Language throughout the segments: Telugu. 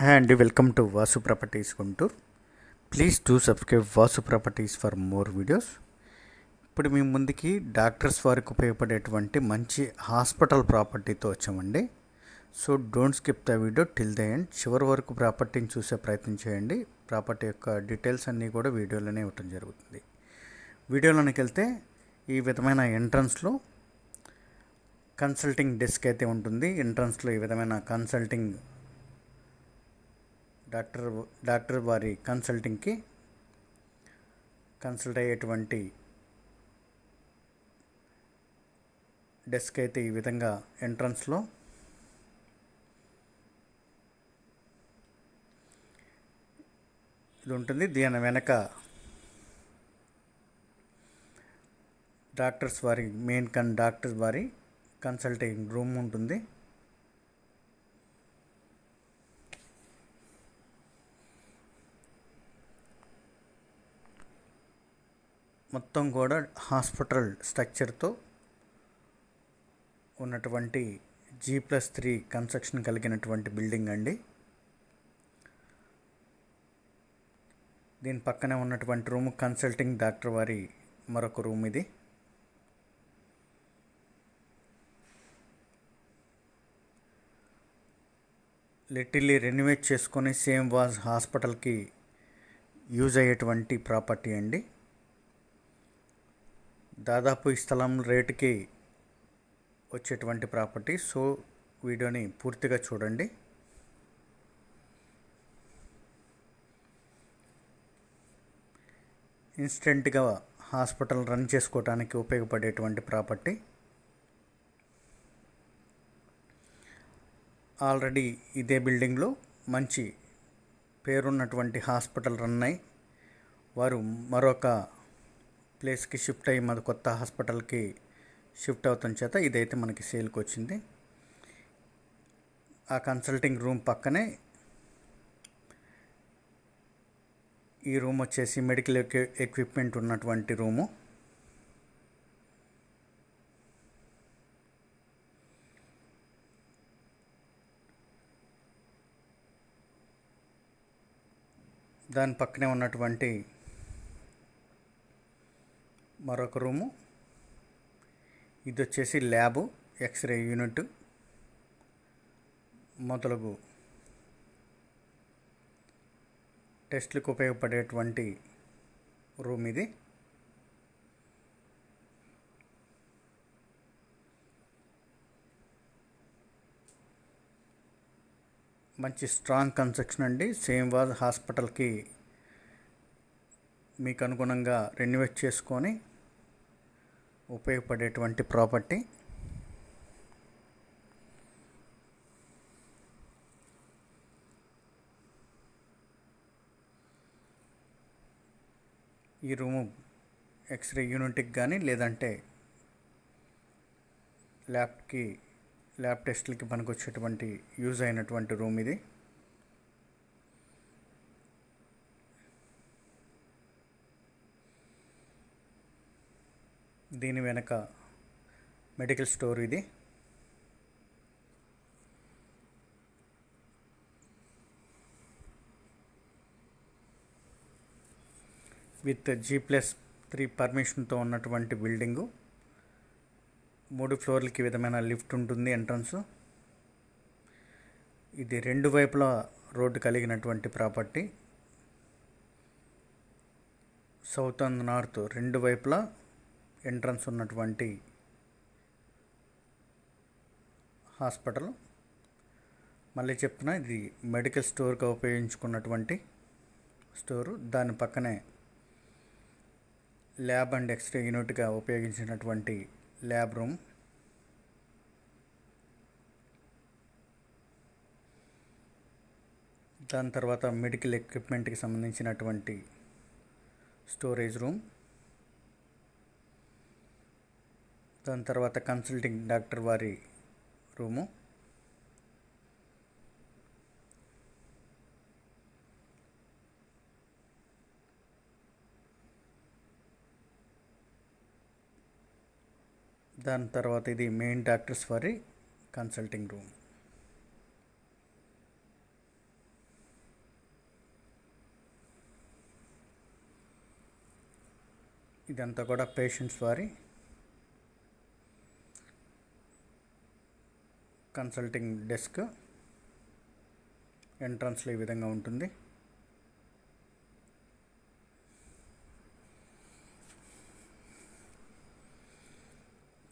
హాయ్ అండి, welcome to Vasu properties Guntur. Please do subscribe Vasu properties for more videos. ఇప్పుడు మీ ముందుకి డాక్టర్స్ వారికి ఉపయోగపడేటువంటి మంచి హాస్పిటల్ ప్రాపర్టీతో వచ్చామండి. So don't skip the video till the end. చివరి వరకు ప్రాపర్టీని చూసే ప్రయత్నం చేయండి. ప్రాపర్టీ యొక్క డీటెయిల్స్ అన్నీ కూడా వీడియోలోనే ఇవ్వటం జరుగుతుంది. వీడియోలోనికి వెళ్తే ఈ విధమైన ఎంట్రన్స్లో కన్సల్టింగ్ డెస్క్ అయితే ఉంటుంది. ఎంట్రన్స్లో ఈ విధమైన డాక్టర్ వారి కన్సల్ట్ అయ్యేటువంటి డెస్క్ అయితే ఈ విధంగా ఎంట్రన్స్లో ఇది ఉంటుంది. దీని వెనక డాక్టర్స్ వారి కన్సల్టింగ్ రూమ్ ఉంటుంది. మొత్తం కూడా హాస్పిటల్ స్ట్రక్చర్తో ఉన్నటువంటి G+3 కన్స్ట్రక్షన్ కలిగినటువంటి బిల్డింగ్ అండి. దీని పక్కనే ఉన్నటువంటి రూమ్ కన్సల్టింగ్ డాక్టర్ వారి మరొక రూమ్ ఇది. లిటిల్లీ రెన్యువేట్ చేసుకొని సేమ్ హాస్పిటల్కి యూజ్ అయ్యేటువంటి ప్రాపర్టీ అండి. దాదాపు ఈ స్థలం రేటుకి వచ్చేటువంటి ప్రాపర్టీ. సో వీడియోని పూర్తిగా చూడండి. ఇన్స్టెంట్గా హాస్పిటల్ రన్ చేసుకోవడానికి ఉపయోగపడేటువంటి ప్రాపర్టీ. ఆల్రెడీ ఇదే బిల్డింగ్లో మంచి పేరున్నటువంటి హాస్పిటల్ రన్ అయి వారు మరొక ప్లేస్కి షిఫ్ట్ అయ్యి మన కొత్త హాస్పిటల్కి షిఫ్ట్ అవుతాం చేత ఇదైతే మనకి సేల్కి వచ్చింది. ఆ కన్సల్టింగ్ రూమ్ పక్కనే ఈ రూమ్ వచ్చేసి మెడికల్ ఎక్విప్మెంట్ ఉన్నటువంటి రూము. దాని పక్కనే ఉన్నటువంటి మరొక రూము. ఇది వచ్చేసి ల్యాబు, ఎక్స్రే యూనిట్ మొదలగు టెస్ట్లకు ఉపయోగపడేటువంటి రూమ్ ఇది. మంచి స్ట్రాంగ్ కన్స్ట్రక్షన్ అండి. సేమ్ హాస్పిటల్కి మీకు అనుగుణంగా రెన్యువేట్ చేసుకొని ఉపయోగపడేటువంటి ప్రాపర్టీ. ఈ రూము ఎక్స్రే యూనిట్కి కానీ లేదంటే ల్యాబ్ టెస్ట్లకి పనికొచ్చేటువంటి యూజ్ అయినటువంటి రూమ్ ఇది. దీని వెనక మెడికల్ స్టోర్ ఇది. విత్ G+3 పర్మిషన్తో ఉన్నటువంటి బిల్డింగు. 3 ఫ్లోర్లకి విధమైన లిఫ్ట్ ఉంటుంది ఎంట్రన్స్. ఇది 2 వైపులా రోడ్డు కలిగినటువంటి ప్రాపర్టీ. సౌత్ అండ్ నార్త్ 2 వైపులా ఎంట్రన్స్ ఉన్నటువంటి హాస్పిటల్. మళ్ళీ చెప్తున్నా, ఇది మెడికల్ స్టోర్గా ఉపయోగించుకున్నటువంటి స్టోరు. దాని పక్కనే ల్యాబ్ అండ్ ఎక్స్రే యూనిట్గా ఉపయోగించినటువంటి ల్యాబ్ రూమ్. దాని తర్వాత మెడికల్ ఎక్విప్మెంట్కి సంబంధించినటువంటి స్టోరేజ్ రూమ్. దాని తర్వాత కన్సల్టింగ్ డాక్టర్ వారి రూము. దాని తర్వాత ఇది మెయిన్ డాక్టర్స్ వారి కన్సల్టింగ్ రూమ్. ఇదంతా కూడా పేషెంట్స్ వారి కన్సల్టింగ్ డెస్క్. ఎంట్రన్స్లో ఈ విధంగా ఉంటుంది.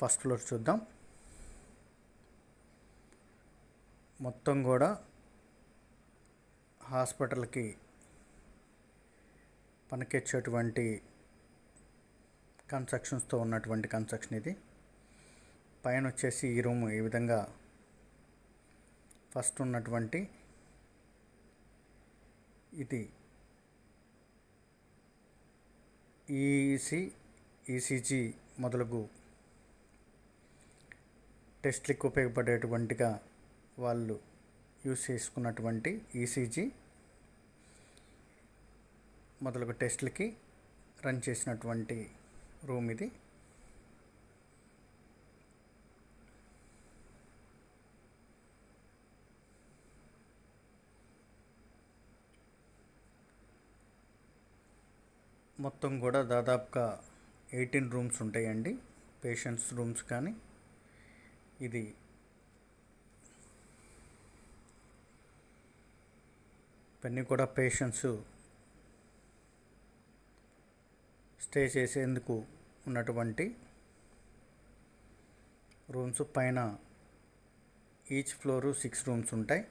ఫస్ట్ ఫ్లోర్ చూద్దాం. మొత్తం కూడా హాస్పిటల్కి పనికొచ్చేటువంటి కన్స్ట్రక్షన్స్తో ఉన్నటువంటి కన్స్ట్రక్షన్ ఇది. పైన వచ్చేసి ఈ రూమ్ ఈ విధంగా ఫస్ట్ ఉన్నటువంటి ఇది ఈసీజీ మొదలగు టెస్ట్లకు ఉపయోగపడేటువంటిగా వాళ్ళు యూస్ చేసుకున్నటువంటి ఈసీజీ మొదలగు టెస్ట్లకి రన్ చేసినటువంటి రూమ్ ఇది. మొత్తం కూడా దాదాపుగా 18 రూమ్స్ ఉంటాయండి, పేషెంట్స్ రూమ్స్. కానీ ఇది ఇవన్నీ కూడా పేషెంట్స్ స్టే చేసేందుకు ఉన్నటువంటి రూమ్స్. పైన ఈచ్ ఫ్లోరు 6 రూమ్స్ ఉంటాయి.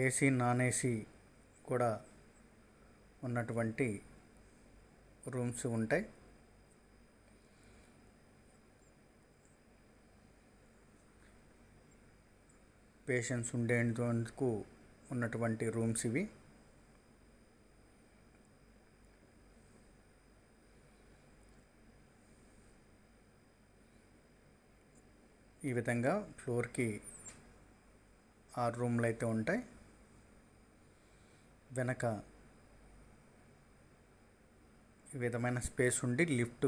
ఏసీ నాన్ ఏసీ కూడా ఉన్నటువంటి రూమ్స్ ఉంటాయి. పేషెంట్స్ ఉండేందుకు ఉన్నటువంటి రూమ్స్ ఇవి. ఈ విధంగా ఫ్లోర్కి 6 రూమ్లు అయితే ఉంటాయి. వెనక ఈ విధమైన స్పేస్ ఉండి లిఫ్ట్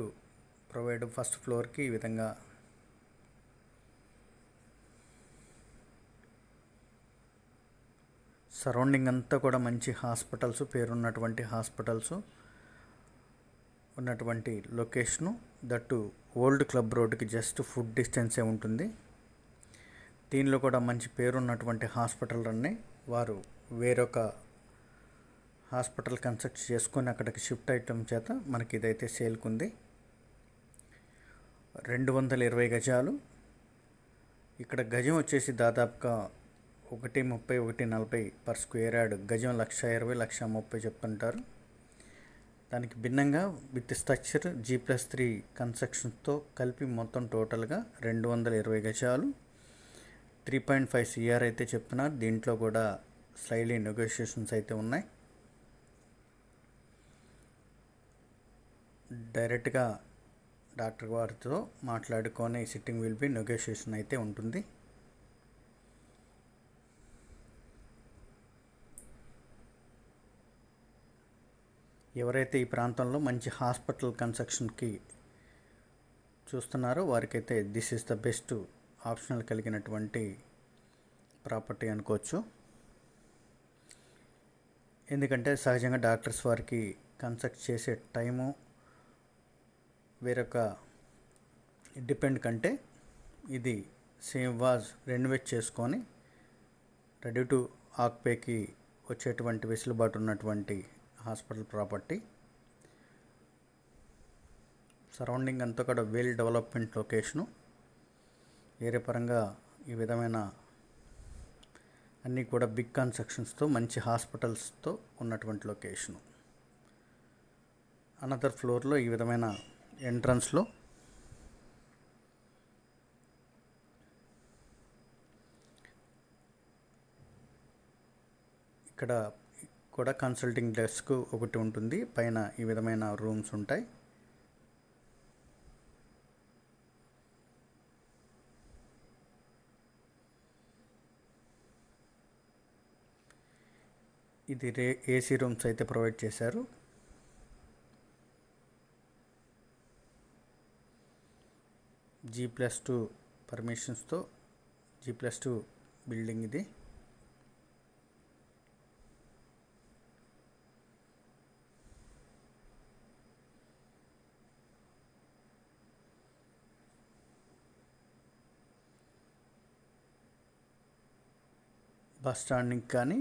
ప్రొవైడ్ ఫస్ట్ ఫ్లోర్కి. ఈ విధంగా సరౌండింగ్ అంతా కూడా మంచి హాస్పిటల్స్, పేరున్నటువంటి హాస్పిటల్స్ ఉన్నటువంటి లొకేషను. దట్టు ఓల్డ్ క్లబ్ రోడ్డుకి జస్ట్ ఫుడ్ డిస్టెన్సే ఉంటుంది. దీనిలో కూడా మంచి పేరున్నటువంటి హాస్పిటల్ అన్నీ వారు వేరొక హాస్పిటల్ కన్స్ట్రక్ట్ చేసుకొని అక్కడికి షిఫ్ట్ అయ్యటం చేత మనకి ఇదైతే సేల్కుంది. 220 గజాలు. ఇక్కడ గజం వచ్చేసి దాదాపుగా 130, 140 పర్ స్క్వేర్ యార్డ్. గజం 120, 130 చెప్తుంటారు. దానికి భిన్నంగా విత్ స్ట్రక్చర్ G+3 కన్స్ట్రక్షన్స్తో కలిపి మొత్తం టోటల్గా 220 గజాలు 3.5 CR అయితే చెప్తున్నారు. దీంట్లో కూడా స్లైలీ నెగోషియేషన్స్ అయితే ఉన్నాయి. డైరెక్ట్గా డాక్టర్ వారితో మాట్లాడుకొని సిట్టింగ్ విల్ బి నెగోషియేషన్ అయితే ఉంటుంది. ఎవరైతే ఈ ప్రాంతంలో మంచి హాస్పిటల్ కన్స్ట్రక్షన్కి చూస్తున్నారో వారికైతే this is the best optional కలిగినటువంటి ప్రాపర్టీ అనుకోవచ్చు. ఎందుకంటే సహజంగా డాక్టర్స్ వారికి కన్స్ట్రక్ట్ చేసే టైము వేరొక డిపెండ్ కంటే ఇది సేమ్ వాజ్ రెనోవేట్ చేసుకొని రెడీ టు ఆక్యుపైకి వచ్చేటువంటి వెసులుబాటు ఉన్నటువంటి హాస్పిటల్ ప్రాపర్టీ. సరౌండింగ్ అంతా కూడా వెల్ డెవలప్మెంట్ లొకేషను. ఏరియా పరంగా ఈ విధమైన అన్నీ కూడా బిగ్ కన్స్ట్రక్షన్స్తో మంచి హాస్పిటల్స్తో ఉన్నటువంటి లొకేషను. అనదర్ ఫ్లోర్లో ఈ విధమైన ఎంట్రన్స్లో ఇక్కడ కూడా కన్సల్టింగ్ డెస్క్ ఒకటి ఉంటుంది. పైన ఈ విధమైన రూమ్స్ ఉంటాయి. ఇది ఏసీ రూమ్స్ అయితే ప్రొవైడ్ చేశారు. G+2 పర్మిషన్స్తో G+2 బిల్డింగ్ ఇది. బస్ స్టాండ్కి కానీ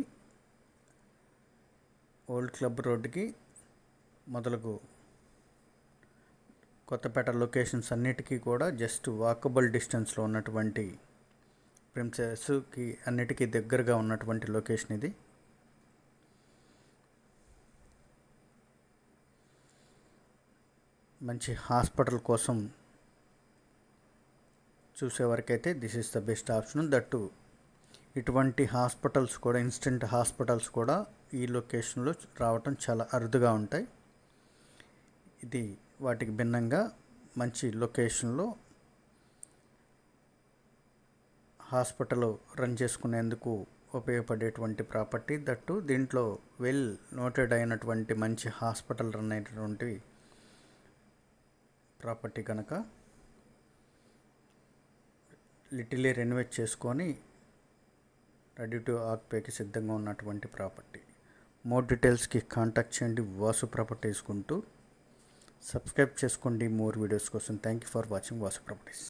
ఓల్డ్ క్లబ్ రోడ్డుకి మొదలగు కొత్తపేట లొకేషన్స్ అన్నిటికీ కూడా జస్ట్ వాకబుల్ డిస్టెన్స్లో ఉన్నటువంటి ప్రిన్సెస్కి అన్నిటికీ దగ్గరగా ఉన్నటువంటి లొకేషన్ ఇది. మంచి హాస్పిటల్ కోసం చూసేవరకైతే this is the best option. That ఇటువంటి హాస్పిటల్స్ కూడా, ఇన్స్టెంట్ హాస్పిటల్స్ కూడా ఈ లొకేషన్లో రావటం చాలా అరుదుగా ఉంటాయి. ఇది వాటికి భిన్నంగా మంచి లొకేషన్లో హాస్పిటల్ రన్ చేసుకునేందుకు ఉపయోగపడేటువంటి ప్రాపర్టీ. దట్టు దీంట్లో వెల్ నోటెడ్ అయినటువంటి మంచి హాస్పిటల్ రన్ అయినటువంటి ప్రాపర్టీ కనుక లిటిల్లీ రెనోవేట్ చేసుకొని రెడీ టు ఆక్యుపైకి సిద్ధంగా ఉన్నటువంటి ప్రాపర్టీ. మోర్ డీటెయిల్స్కి కాంటాక్ట్ చేయండి వాసు ప్రాపర్టీస్ గుంటూరు. సబ్స్క్రైబ్ చేసుకోండి మోర్ వీడియోస్ కోసం. Thank you for watching Vasu properties.